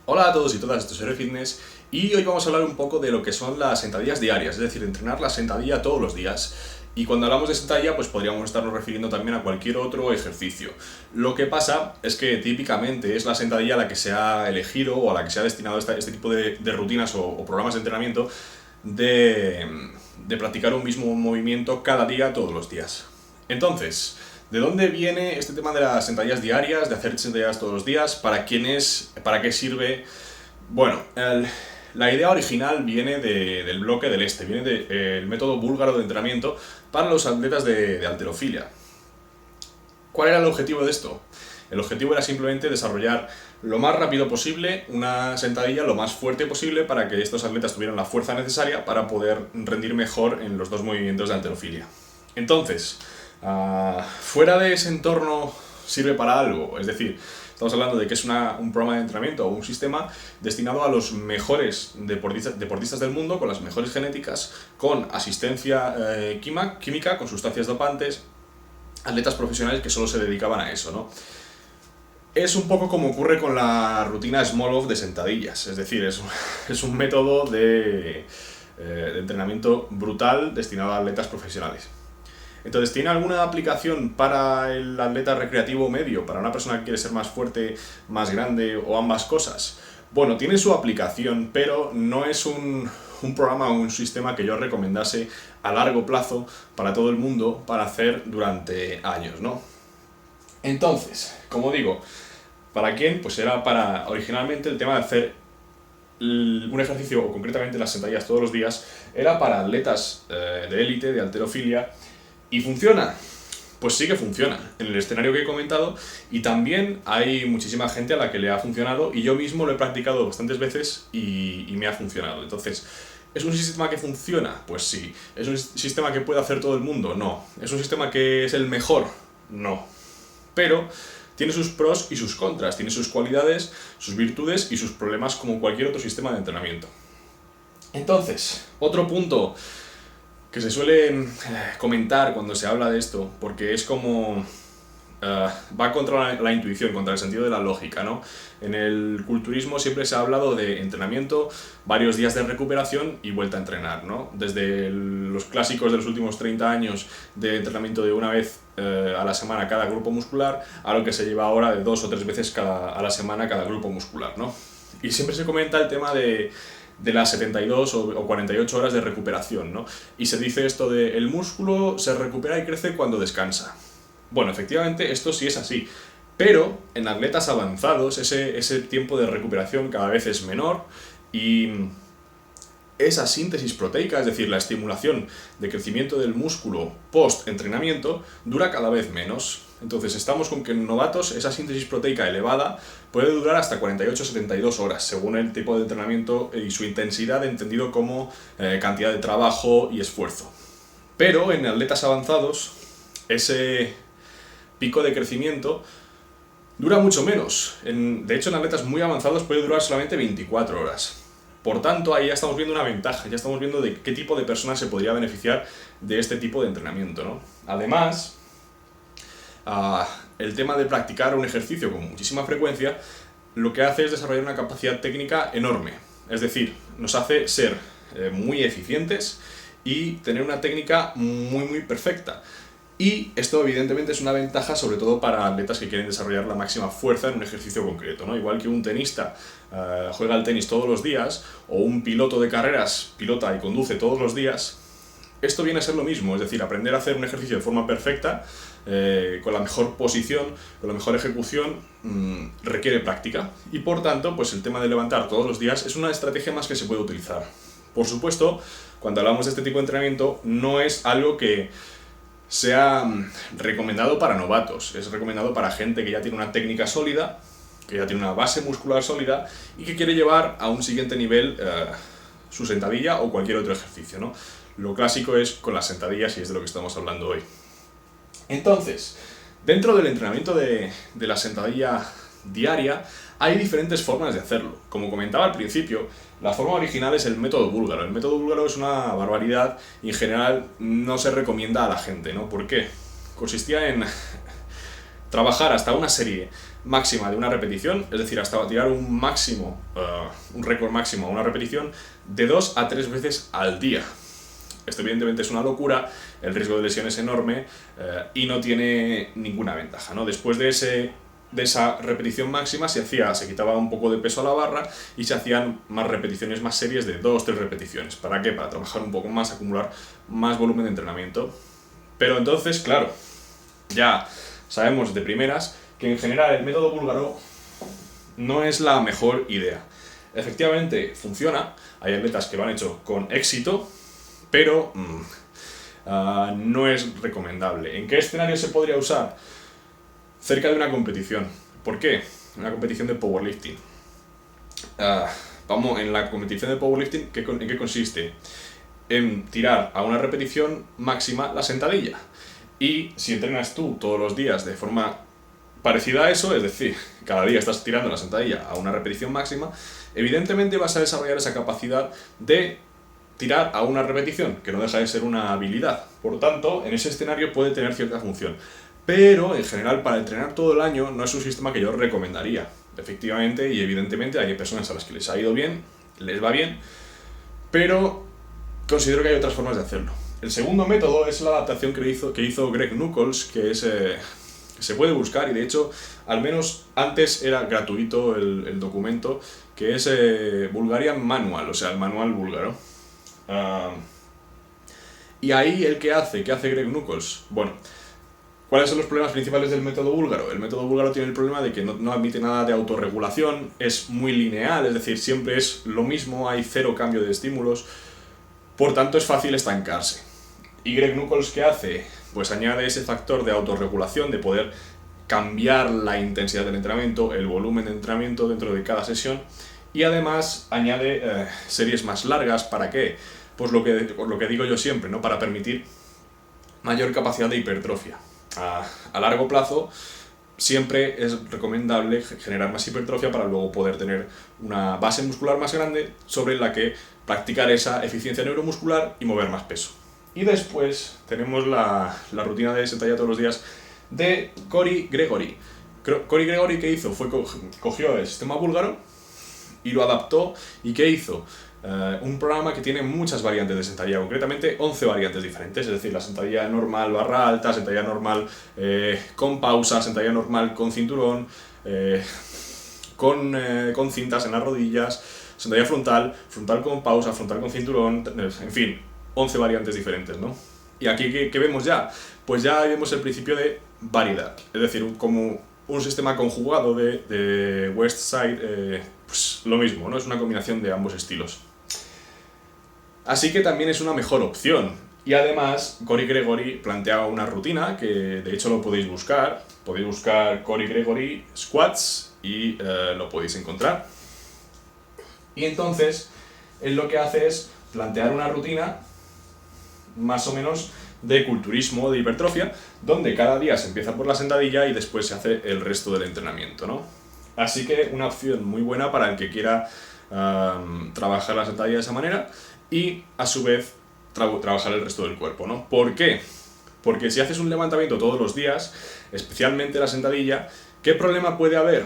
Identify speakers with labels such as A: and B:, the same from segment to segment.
A: Hola a todos y todas, esto es Hero Fitness y hoy vamos a hablar un poco de lo que son las sentadillas diarias, es decir, entrenar la sentadilla todos los días. Y cuando hablamos de sentadilla, pues podríamos estarnos refiriendo también a cualquier otro ejercicio. Lo que pasa es que típicamente es la sentadilla la que se ha elegido o a la que se ha destinado este tipo de rutinas o programas de entrenamiento de practicar un mismo movimiento cada día, todos los días. Entonces, ¿de dónde viene este tema de las sentadillas diarias, de hacer sentadillas todos los días? ¿Para quién es? ¿Para qué sirve? Bueno, la idea original viene del bloque del este, viene del método búlgaro de entrenamiento para los atletas de halterofilia. ¿Cuál era el objetivo de esto? El objetivo era simplemente desarrollar lo más rápido posible una sentadilla lo más fuerte posible para que estos atletas tuvieran la fuerza necesaria para poder rendir mejor en los dos movimientos de halterofilia. Entonces, fuera de ese entorno sirve para algo, es decir, estamos hablando de que es un programa de entrenamiento o un sistema destinado a los mejores deportistas del mundo, con las mejores genéticas, con asistencia química, con sustancias dopantes, atletas profesionales que solo se dedicaban a eso, ¿no? Es un poco como ocurre con la rutina Smolov de sentadillas, es decir, es un método de entrenamiento brutal destinado a atletas profesionales. Entonces, ¿tiene alguna aplicación para el atleta recreativo medio, para una persona que quiere ser más fuerte, más grande o ambas cosas? Bueno, tiene su aplicación, pero no es un programa o un sistema que yo recomendase a largo plazo para todo el mundo para hacer durante años, ¿no? Entonces, como digo, ¿para quién? Pues era para, originalmente el tema de hacer un ejercicio, o concretamente las sentadillas todos los días, era para atletas de élite, de halterofilia. ¿Y funciona? Pues sí que funciona, en el escenario que he comentado, y también hay muchísima gente a la que le ha funcionado, y yo mismo lo he practicado bastantes veces y me ha funcionado. Entonces, ¿es un sistema que funciona? Pues sí. ¿Es un sistema que puede hacer todo el mundo? No. ¿Es un sistema que es el mejor? No. Pero tiene sus pros y sus contras, tiene sus cualidades, sus virtudes y sus problemas como cualquier otro sistema de entrenamiento. Entonces, otro punto que se suele comentar cuando se habla de esto, porque es como va contra la intuición, contra el sentido de la lógica, ¿no? En el culturismo siempre se ha hablado de entrenamiento, varios días de recuperación y vuelta a entrenar, ¿no? Desde los clásicos de los últimos 30 años de entrenamiento de una vez a la semana cada grupo muscular, a lo que se lleva ahora de 2 o 3 veces a la semana cada grupo muscular, ¿no? Y siempre se comenta el tema de las 72 o 48 horas de recuperación, ¿no? Y se dice esto de el músculo se recupera y crece cuando descansa. Bueno, efectivamente esto sí es así, pero en atletas avanzados ese tiempo de recuperación cada vez es menor y esa síntesis proteica, es decir, la estimulación de crecimiento del músculo post-entrenamiento, dura cada vez menos. Entonces estamos con que en novatos esa síntesis proteica elevada puede durar hasta 48-72 horas, según el tipo de entrenamiento y su intensidad, entendido como cantidad de trabajo y esfuerzo. Pero en atletas avanzados, ese pico de crecimiento dura mucho menos. De hecho, en atletas muy avanzados puede durar solamente 24 horas. Por tanto, ahí ya estamos viendo una ventaja, ya estamos viendo de qué tipo de personas se podría beneficiar de este tipo de entrenamiento, ¿no? Además, el tema de practicar un ejercicio con muchísima frecuencia lo que hace es desarrollar una capacidad técnica enorme. Es decir, nos hace ser muy eficientes y tener una técnica muy, muy perfecta. Y esto evidentemente es una ventaja sobre todo para atletas que quieren desarrollar la máxima fuerza en un ejercicio concreto, ¿no? Igual que un tenista juega al tenis todos los días, o un piloto de carreras pilota y conduce todos los días, esto viene a ser lo mismo, es decir, aprender a hacer un ejercicio de forma perfecta, con la mejor posición, con la mejor ejecución, requiere práctica. Y por tanto, pues el tema de levantar todos los días es una estrategia más que se puede utilizar. Por supuesto, cuando hablamos de este tipo de entrenamiento, no es algo que sea recomendado para novatos, es recomendado para gente que ya tiene una técnica sólida, que ya tiene una base muscular sólida y que quiere llevar a un siguiente nivel su sentadilla o cualquier otro ejercicio, ¿no? Lo clásico es con las sentadillas y es de lo que estamos hablando hoy. Entonces, dentro del entrenamiento de la sentadilla diaria hay diferentes formas de hacerlo. Como comentaba al principio, la forma original es el método búlgaro. El método búlgaro es una barbaridad y en general no se recomienda a la gente, ¿no? ¿Por qué? Consistía en trabajar hasta una serie máxima de una repetición, es decir, hasta tirar un récord máximo a una repetición de 2 a 3 veces al día. Esto evidentemente es una locura, el riesgo de lesión es enorme y no tiene ninguna ventaja, ¿no? Después de esa repetición máxima se quitaba un poco de peso a la barra y se hacían más repeticiones, más series de 2-3 repeticiones. ¿Para qué? Para trabajar un poco más, acumular más volumen de entrenamiento. Pero entonces, claro, ya sabemos de primeras que en general el método búlgaro no es la mejor idea. Efectivamente funciona, hay atletas que lo han hecho con éxito, pero no es recomendable. ¿En qué escenario se podría usar? Cerca de una competición. ¿Por qué? Una competición de powerlifting. En la competición de powerlifting, ¿en qué consiste? En tirar a una repetición máxima la sentadilla. Y si entrenas tú todos los días de forma parecida a eso, es decir, cada día estás tirando la sentadilla a una repetición máxima, evidentemente vas a desarrollar esa capacidad de tirar a una repetición, que no deja de ser una habilidad. Por lo tanto, en ese escenario puede tener cierta función. Pero, en general, para entrenar todo el año no es un sistema que yo recomendaría. Efectivamente y evidentemente hay personas a las que les ha ido bien, les va bien, pero considero que hay otras formas de hacerlo. El segundo método es la adaptación que hizo Greg Nuckols, que se puede buscar y de hecho, al menos antes era gratuito el documento, que es Bulgarian Manual, o sea, el manual búlgaro. Y ahí ¿qué hace Greg Nuckols? Bueno, ¿cuáles son los problemas principales del método búlgaro? El método búlgaro tiene el problema de que no admite nada de autorregulación, es muy lineal, es decir, siempre es lo mismo, hay cero cambio de estímulos, por tanto es fácil estancarse. ¿Y Greg Nuckols qué hace? Pues añade ese factor de autorregulación, de poder cambiar la intensidad del entrenamiento, el volumen de entrenamiento dentro de cada sesión, y además añade series más largas. ¿Para qué? Pues lo que digo yo siempre, ¿no? Para permitir mayor capacidad de hipertrofia. A largo plazo siempre es recomendable generar más hipertrofia para luego poder tener una base muscular más grande sobre la que practicar esa eficiencia neuromuscular y mover más peso. Y después tenemos la rutina de sentadilla todos los días de Cory Gregory. Cory Gregory, ¿qué hizo? Cogió el sistema búlgaro y lo adaptó. ¿Y qué hizo? Un programa que tiene muchas variantes de sentadilla, concretamente 11 variantes diferentes, es decir, la sentadilla normal barra alta, sentadilla normal con pausa, sentadilla normal con cinturón, con cintas en las rodillas, sentadilla frontal con pausa, frontal con cinturón, en fin, 11 variantes diferentes, ¿no? Y aquí, ¿qué vemos ya? Pues ya vemos el principio de variedad, es decir, como un sistema conjugado de Westside, pues lo mismo, ¿no? Es una combinación de ambos estilos. Así que también es una mejor opción. Y además, Cory Gregory plantea una rutina que de hecho lo podéis buscar. Podéis buscar Cory Gregory Squats y lo podéis encontrar. Y entonces, él lo que hace es plantear una rutina más o menos de culturismo, de hipertrofia, donde cada día se empieza por la sentadilla y después se hace el resto del entrenamiento, ¿no? Así que una opción muy buena para el que quiera trabajar la sentadilla de esa manera y a su vez trabajar el resto del cuerpo, ¿no? ¿Por qué? Porque si haces un levantamiento todos los días, especialmente la sentadilla, ¿qué problema puede haber?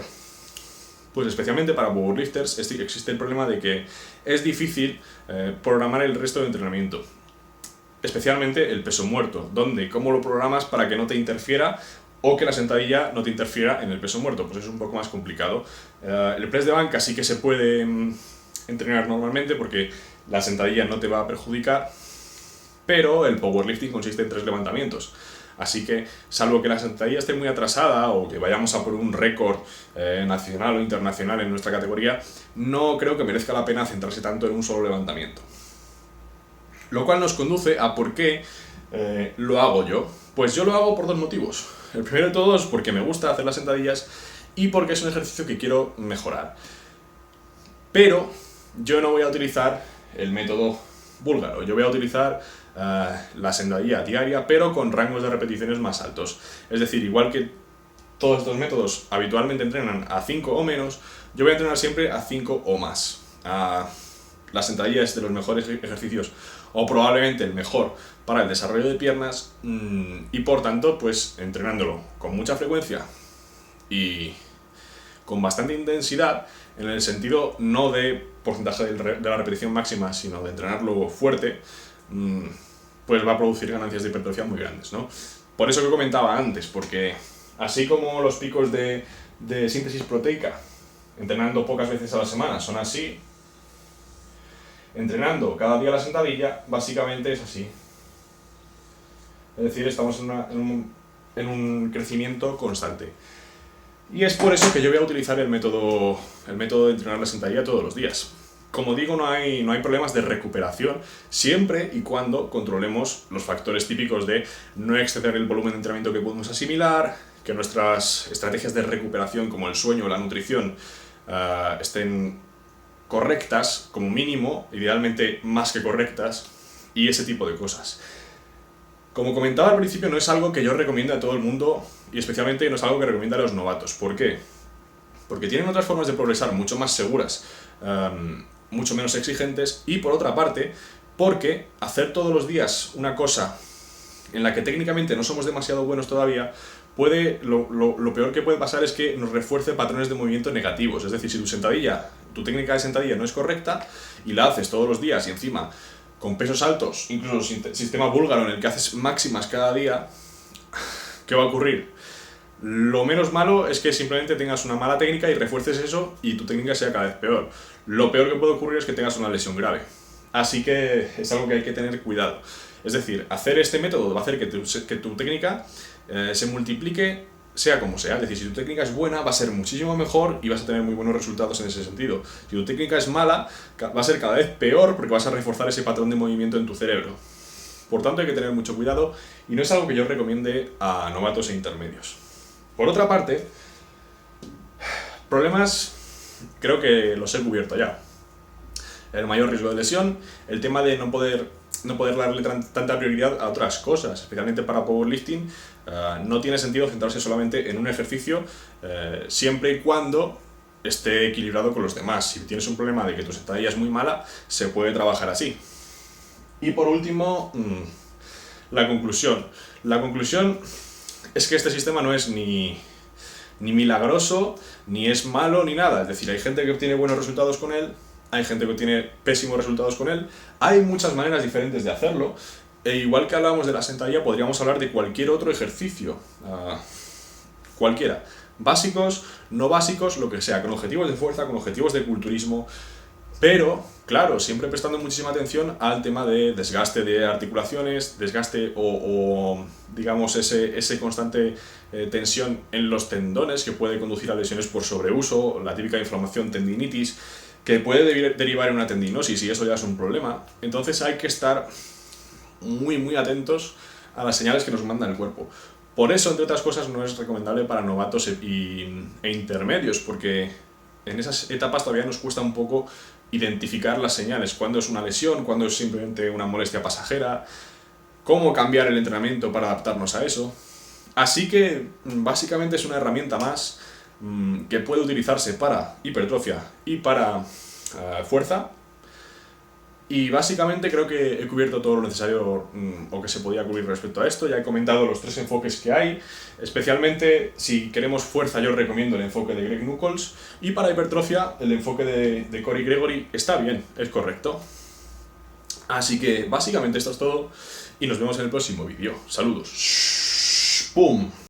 A: Pues especialmente para powerlifters existe el problema de que es difícil programar el resto del entrenamiento. Especialmente el peso muerto, donde cómo lo programas para que no te interfiera o que la sentadilla no te interfiera en el peso muerto, pues es un poco más complicado. El press de banca sí que se puede entrenar normalmente porque la sentadilla no te va a perjudicar, pero el powerlifting consiste en 3 levantamientos. Así que, salvo que la sentadilla esté muy atrasada o que vayamos a por un récord nacional o internacional en nuestra categoría, no creo que merezca la pena centrarse tanto en un solo levantamiento. Lo cual nos conduce a por qué lo hago yo. Pues yo lo hago por 2 motivos. El primero de todos es porque me gusta hacer las sentadillas y porque es un ejercicio que quiero mejorar. Pero yo no voy a utilizar el método búlgaro. Yo voy a utilizar la sentadilla diaria, pero con rangos de repeticiones más altos. Es decir, igual que todos estos métodos habitualmente entrenan a 5 o menos, yo voy a entrenar siempre a 5 o más. La sentadilla es de los mejores ejercicios, o probablemente el mejor para el desarrollo de piernas, y por tanto, pues entrenándolo con mucha frecuencia y con bastante intensidad, en el sentido no de porcentaje de la repetición máxima, sino de entrenarlo fuerte, pues va a producir ganancias de hipertrofia muy grandes, ¿no? Por eso que comentaba antes, porque así como los picos de síntesis proteica, entrenando pocas veces a la semana, son así, entrenando cada día la sentadilla, básicamente es así. Es decir, estamos en un crecimiento constante. Y es por eso que yo voy a utilizar el método de entrenar la sentadilla todos los días. Como digo, no hay problemas de recuperación siempre y cuando controlemos los factores típicos de no exceder el volumen de entrenamiento que podemos asimilar, que nuestras estrategias de recuperación como el sueño o la nutrición estén correctas como mínimo, idealmente más que correctas, y ese tipo de cosas. Como comentaba al principio, no es algo que yo recomiendo a todo el mundo y especialmente no es algo que recomiendo a los novatos. ¿Por qué? Porque tienen otras formas de progresar mucho más seguras, mucho menos exigentes, y por otra parte, porque hacer todos los días una cosa en la que técnicamente no somos demasiado buenos todavía, lo peor que puede pasar es que nos refuerce patrones de movimiento negativos. Es decir, si tu técnica de sentadilla no es correcta y la haces todos los días y encima con pesos altos, incluso sistema búlgaro en el que haces máximas cada día, ¿qué va a ocurrir? Lo menos malo es que simplemente tengas una mala técnica y refuerces eso y tu técnica sea cada vez peor. Lo peor que puede ocurrir es que tengas una lesión grave. Así que es algo que hay que tener cuidado. Es decir, hacer este método va a hacer que tu técnica se multiplique sea como sea. Es decir, si tu técnica es buena, va a ser muchísimo mejor y vas a tener muy buenos resultados en ese sentido. Si tu técnica es mala, va a ser cada vez peor porque vas a reforzar ese patrón de movimiento en tu cerebro. Por tanto, hay que tener mucho cuidado y no es algo que yo recomiende a novatos e intermedios. Por otra parte, problemas creo que los he cubierto ya. El mayor riesgo de lesión, el tema de no poder darle tanta prioridad a otras cosas, especialmente para powerlifting. No tiene sentido centrarse solamente en un ejercicio siempre y cuando esté equilibrado con los demás. Si tienes un problema de que tu sentadilla es muy mala, se puede trabajar así. Y por último, la conclusión. La conclusión es que este sistema no es ni milagroso, ni es malo, ni nada. Es decir, hay gente que obtiene buenos resultados con él, hay gente que obtiene pésimos resultados con él, hay muchas maneras diferentes de hacerlo, e igual que hablábamos de la sentadilla, podríamos hablar de cualquier otro ejercicio, cualquiera, básicos, no básicos, lo que sea, con objetivos de fuerza, con objetivos de culturismo, pero, claro, siempre prestando muchísima atención al tema de desgaste de articulaciones, desgaste o digamos, ese constante tensión en los tendones que puede conducir a lesiones por sobreuso, la típica inflamación tendinitis, que puede derivar en una tendinosis y eso ya es un problema. Entonces hay que estar muy, muy atentos a las señales que nos manda el cuerpo. Por eso, entre otras cosas, no es recomendable para novatos e intermedios, porque en esas etapas todavía nos cuesta un poco identificar las señales, cuándo es una lesión, cuándo es simplemente una molestia pasajera, cómo cambiar el entrenamiento para adaptarnos a eso. Así que básicamente es una herramienta más que puede utilizarse para hipertrofia y para fuerza. Y básicamente creo que he cubierto todo lo necesario o que se podía cubrir respecto a esto. Ya he comentado los 3 enfoques que hay. Especialmente si queremos fuerza, yo recomiendo el enfoque de Greg Nuckols. Y para hipertrofia, el enfoque de Cory Gregory está bien, es correcto. Así que básicamente esto es todo y nos vemos en el próximo vídeo. Saludos. ¡Pum!